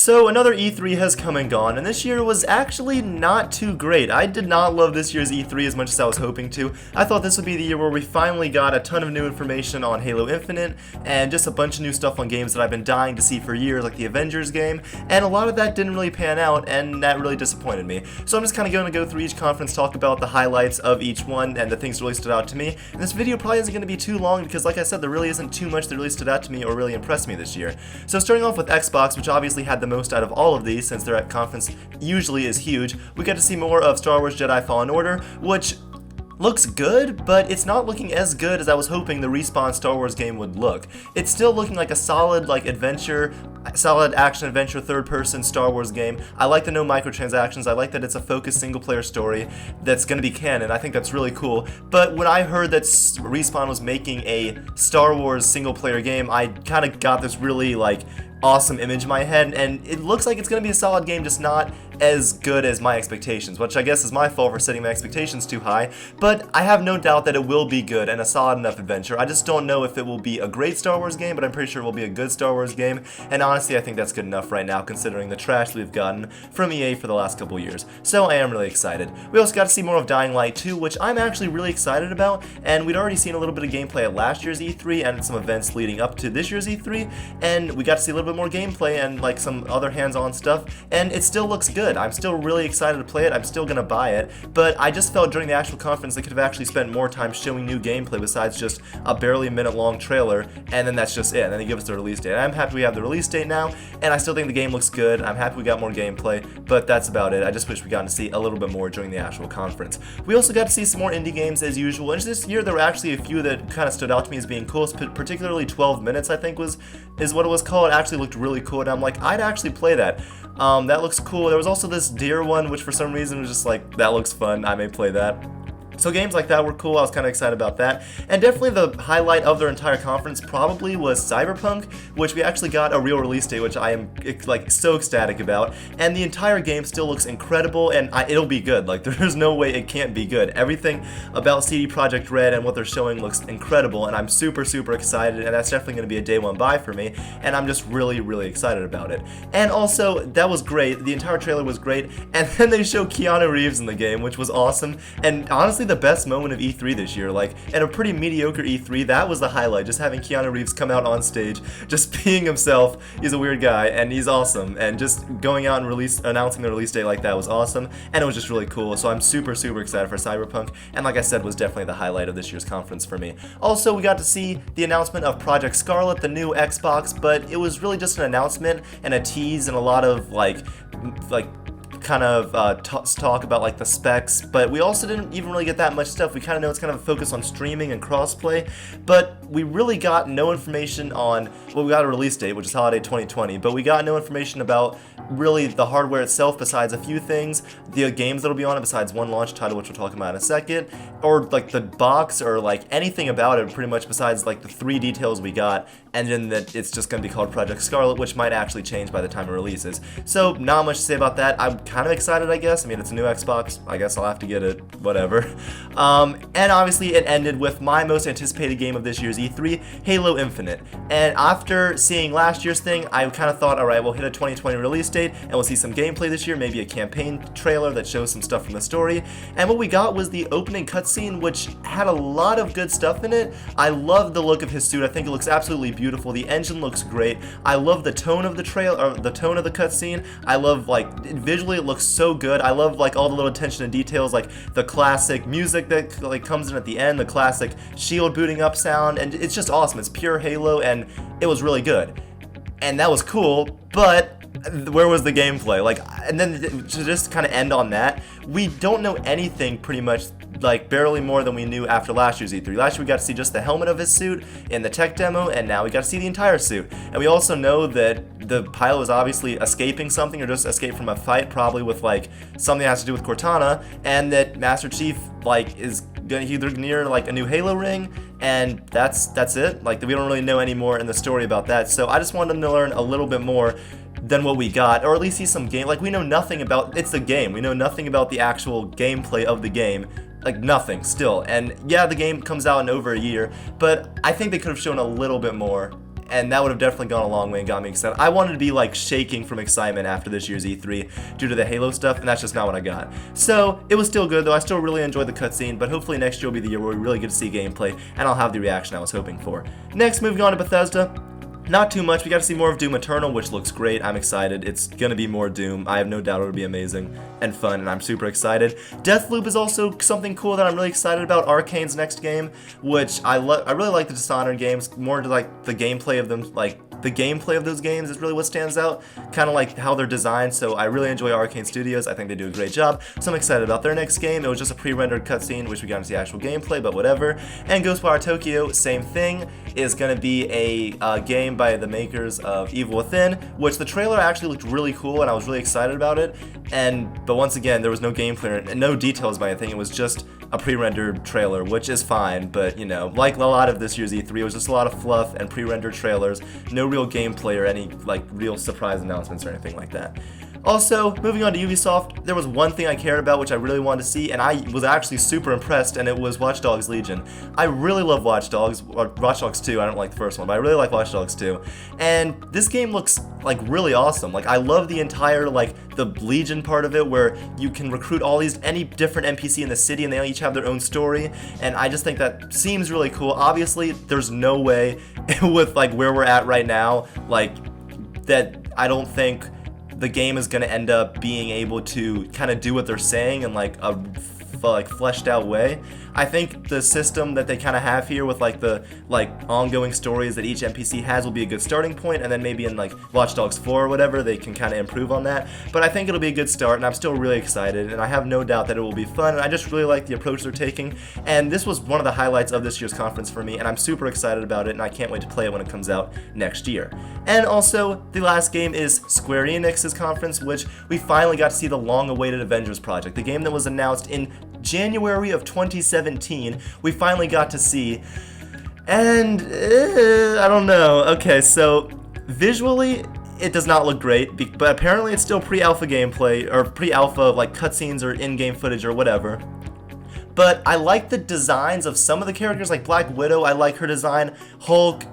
So another E3 has come and gone, and this year was actually not too great. I did not love this year's E3 as much as I was hoping to. I thought this would be the year where we finally got a ton of new information on Halo Infinite, and just a bunch of new stuff on games that I've been dying to see for years, like the Avengers game, and a lot of that didn't really pan out, and that really disappointed me. So I'm just kind of going to go through each conference, talk about the highlights of each one, and the things that really stood out to me. And this video probably isn't going to be too long, because like I said, there really isn't too much that really stood out to me or really impressed me this year. So starting off with Xbox, which obviously had the most out of all of these, since their conference usually is huge, we got to see more of Star Wars Jedi Fallen Order, which looks good, but it's not looking as good as I was hoping the Respawn Star Wars game would look. It's still looking like a solid solid action-adventure third-person Star Wars game. I like the no microtransactions. I like that it's a focused single-player story that's going to be canon. I think that's really cool. But when I heard that Respawn was making a Star Wars single-player game, I kind of got this really awesome image in my head, and it looks like it's going to be a solid game, just not as good as my expectations, which I guess is my fault for setting my expectations too high, but I have no doubt that it will be good and a solid enough adventure. I just don't know if it will be a great Star Wars game, but I'm pretty sure it will be a good Star Wars game, and honestly I think that's good enough right now considering the trash we've gotten from EA for the last couple years. So I am really excited. We also got to see more of Dying Light 2, which I'm actually really excited about, and we'd already seen a little bit of gameplay at last year's E3 and some events leading up to this year's E3, and we got to see a little bit more gameplay and some other hands-on stuff, and it still looks good. I'm still really excited to play it. I'm still gonna buy it, but I just felt during the actual conference they could have actually spent more time showing new gameplay besides just a barely a minute long trailer, and then that's just it, and then they give us the release date. I'm happy we have the release date now, and I still think the game looks good. I'm happy we got more gameplay, but that's about it. I just wish we got to see a little bit more during the actual conference. We also got to see some more indie games as usual, and this year there were actually a few that kind of stood out to me as being cool, particularly 12 Minutes I think is what it was called. It actually looked really cool, and I'm like, I'd actually play that. That looks cool. There was also this deer one, which for some reason was just like, that looks fun, I may play that. So games like that were cool. I was kind of excited about that. And definitely the highlight of their entire conference probably was Cyberpunk, which we actually got a real release date, which I am so ecstatic about. And the entire game still looks incredible, and it'll be good. There's no way it can't be good. Everything about CD Projekt Red and what they're showing looks incredible, and I'm super, super excited, and that's definitely going to be a day one buy for me, and I'm just really, really excited about it. And also, that was great. The entire trailer was great, and then they show Keanu Reeves in the game, which was awesome, and honestly, the best moment of E3 this year, and a pretty mediocre E3, that was the highlight, just having Keanu Reeves come out on stage, just being himself. He's a weird guy, and he's awesome, and just going out and announcing the release date like that was awesome, and it was just really cool, so I'm super, super excited for Cyberpunk, and like I said, was definitely the highlight of this year's conference for me. Also, we got to see the announcement of Project Scarlet, the new Xbox, but it was really just an announcement and a tease and a lot of talk about the specs, but we also didn't even really get that much stuff. We kind of know it's kind of a focus on streaming and crossplay, but we really got no information on, well, we got a release date, which is holiday 2020, but we got no information about really the hardware itself besides a few things, the games that'll be on it besides one launch title, which we'll talk about in a second, or the box, or anything about it pretty much besides the three details we got, and then that it's just going to be called Project Scarlet, which might actually change by the time it releases. So not much to say about that. I'm kind of excited, I guess. I mean, it's a new Xbox. I guess I'll have to get it, whatever. And obviously it ended with my most anticipated game of this year's E3, Halo Infinite. And after seeing last year's thing, I kind of thought, alright, we'll hit a 2020 release date, and we'll see some gameplay this year, maybe a campaign trailer that shows some stuff from the story. And what we got was the opening cutscene, which had a lot of good stuff in it. I love the look of his suit. I think it looks absolutely beautiful. The engine looks great. I love the tone of the the tone of the cutscene. I love, visually it looks so good. I love all the little attention to details, the classic music that comes in at the end, the classic shield booting up sound, and it's just awesome. It's pure Halo, and it was really good. And that was cool, but where was the gameplay? And then to just kind of end on that, we don't know anything pretty much, barely more than we knew after last year's E3. Last year we got to see just the helmet of his suit in the tech demo, and now we got to see the entire suit. And we also know that the pilot was obviously escaping something, or just escaped from a fight, probably with something that has to do with Cortana, and that Master Chief is either near a new Halo ring, and that's it. We don't really know any more in the story about that. So I just wanted them to learn a little bit more than what we got, or at least see some game. We know nothing about, it's the game. We know nothing about the actual gameplay of the game. Nothing still. And yeah, the game comes out in over a year, but I think they could have shown a little bit more and that would have definitely gone a long way and got me excited. I wanted to be like shaking from excitement after this year's E3 due to the Halo stuff, and that's just not what I got. So it was still good though. I still really enjoyed the cutscene, but hopefully next year will be the year where we really get to see gameplay, and I'll have the reaction I was hoping for. Next, moving on to Bethesda. Not too much. We got to see more of Doom Eternal, which looks great. I'm excited. It's gonna be more Doom. I have no doubt it'll be amazing and fun, and I'm super excited. Deathloop is also something cool that I'm really excited about. Arcane's next game, which I really like the Dishonored games. More into like the gameplay of them, like the gameplay of those games is really what stands out. Kind of like how they're designed. So I really enjoy Arcane Studios. I think they do a great job. So I'm excited about their next game. It was just a pre-rendered cutscene, which we got to see actual gameplay, but whatever. And Ghostwire Tokyo, same thing, is gonna be a game by the makers of Evil Within, which the trailer actually looked really cool, and I was really excited about it. But once again, there was no gameplay and no details by anything. It was just a pre-rendered trailer, which is fine, but you know, like a lot of this year's E3, it was just a lot of fluff and pre-rendered trailers, no real gameplay or any like real surprise announcements or anything like that. Also, moving on to Ubisoft, there was one thing I cared about which I really wanted to see, and I was actually super impressed, and it was Watch Dogs Legion. I really love Watch Dogs, or Watch Dogs 2, I don't like the first one, but I really like Watch Dogs 2. And this game looks like really awesome. Like I love the entire like the Legion part of it where you can recruit any different NPC in the city and they each have their own story, and I just think that seems really cool. Obviously, there's no way with like where we're at right now, like that I don't think the game is going to end up being able to kind of do what they're saying in like a fleshed out way. I think the system that they kind of have here with like the ongoing stories that each NPC has will be a good starting point, and then maybe in like Watch Dogs 4 or whatever they can kind of improve on that. But I think it'll be a good start, and I'm still really excited, and I have no doubt that it will be fun, and I just really like the approach they're taking. And this was one of the highlights of this year's conference for me, and I'm super excited about it, and I can't wait to play it when it comes out next year. And also, the last game is Square Enix's conference, which we finally got to see the long-awaited Avengers project, the game that was announced in January of 2017, we finally got to see, and I don't know. Okay, so visually it does not look great, but apparently it's still pre-alpha gameplay, or pre-alpha like cutscenes or in-game footage or whatever. But I like the designs of some of the characters, like Black Widow, I like her design, Hulk,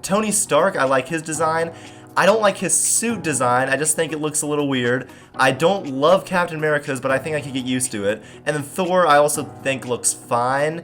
Tony Stark, I like his design. I don't like his suit design, I just think it looks a little weird. I don't love Captain America's, but I think I could get used to it. And then Thor, I also think looks fine.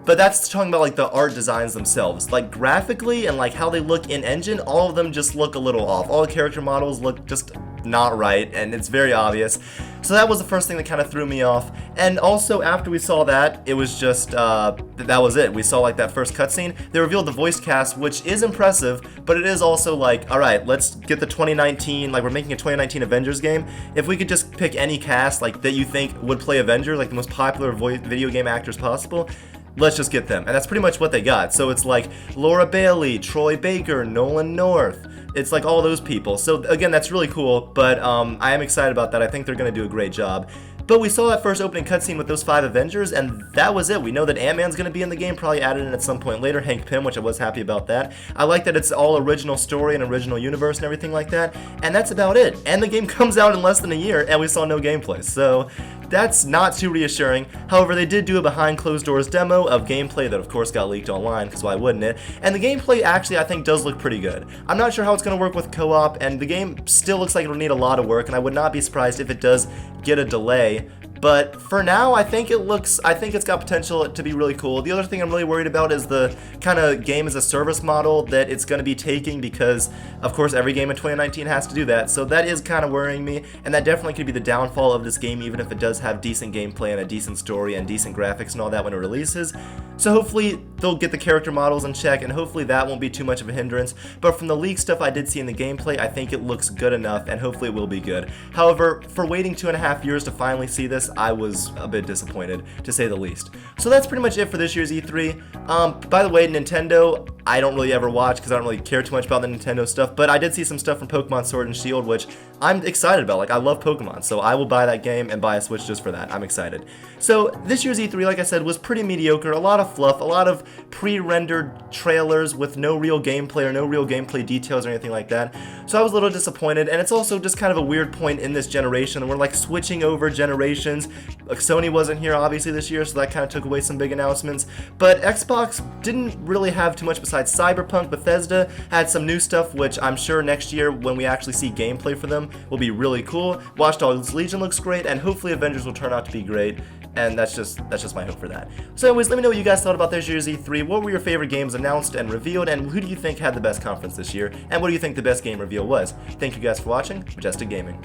But that's talking about like the art designs themselves. Like graphically and like how they look in engine, all of them just look a little off. All the character models look just not right, and it's very obvious. So that was the first thing that kind of threw me off. And also after we saw that, it was just, that was it. We saw like that first cutscene. They revealed the voice cast, which is impressive, but it is also like, alright, let's get the 2019, like we're making a 2019 Avengers game. If we could just pick any cast like that you think would play Avengers, like the most popular video game actors possible, let's just get them. And that's pretty much what they got. So it's like Laura Bailey, Troy Baker, Nolan North. It's like all those people. So again, that's really cool, but I am excited about that. I think they're going to do a great job. But we saw that first opening cutscene with those 5 Avengers, and that was it. We know that Ant-Man's going to be in the game, probably added in at some point later, Hank Pym, which I was happy about that. I like that it's all original story and original universe and everything like that, and that's about it. And the game comes out in less than a year, and we saw no gameplay, so that's not too reassuring. However, they did do a behind closed doors demo of gameplay that of course got leaked online, because why wouldn't it? And the gameplay actually I think does look pretty good. I'm not sure how it's going to work with co-op, and the game still looks like it'll need a lot of work, and I would not be surprised if it does get a delay. But for now, I think it's got potential to be really cool. The other thing I'm really worried about is the kind of game as a service model that it's going to be taking, because of course every game in 2019 has to do that. So that is kind of worrying me, and that definitely could be the downfall of this game, even if it does have decent gameplay and a decent story and decent graphics and all that when it releases. So hopefully they'll get the character models in check, and hopefully that won't be too much of a hindrance. But from the leaked stuff I did see in the gameplay, I think it looks good enough, and hopefully it will be good. However, for waiting 2.5 years to finally see this, I was a bit disappointed, to say the least. So that's pretty much it for this year's E3. By the way, Nintendo, I don't really ever watch because I don't really care too much about the Nintendo stuff, but I did see some stuff from Pokemon Sword and Shield, which I'm excited about. Like, I love Pokemon, so I will buy that game and buy a Switch just for that. I'm excited. So this year's E3, like I said, was pretty mediocre. A lot of fluff, a lot of pre-rendered trailers with no real gameplay or no real gameplay details or anything like that. So I was a little disappointed, and it's also just kind of a weird point in this generation. We're like switching over generations. Sony wasn't here obviously this year, so that kind of took away some big announcements. But Xbox didn't really have too much besides Cyberpunk. Bethesda had some new stuff, which I'm sure next year when we actually see gameplay for them will be really cool. Watch Dogs Legion looks great, and hopefully Avengers will turn out to be great. And that's just my hope for that. So anyways, let me know what you guys thought about this year's E3. What were your favorite games announced and revealed, and who do you think had the best conference this year? And what do you think the best game reveal was? Thank you guys for watching. Majestic Gaming.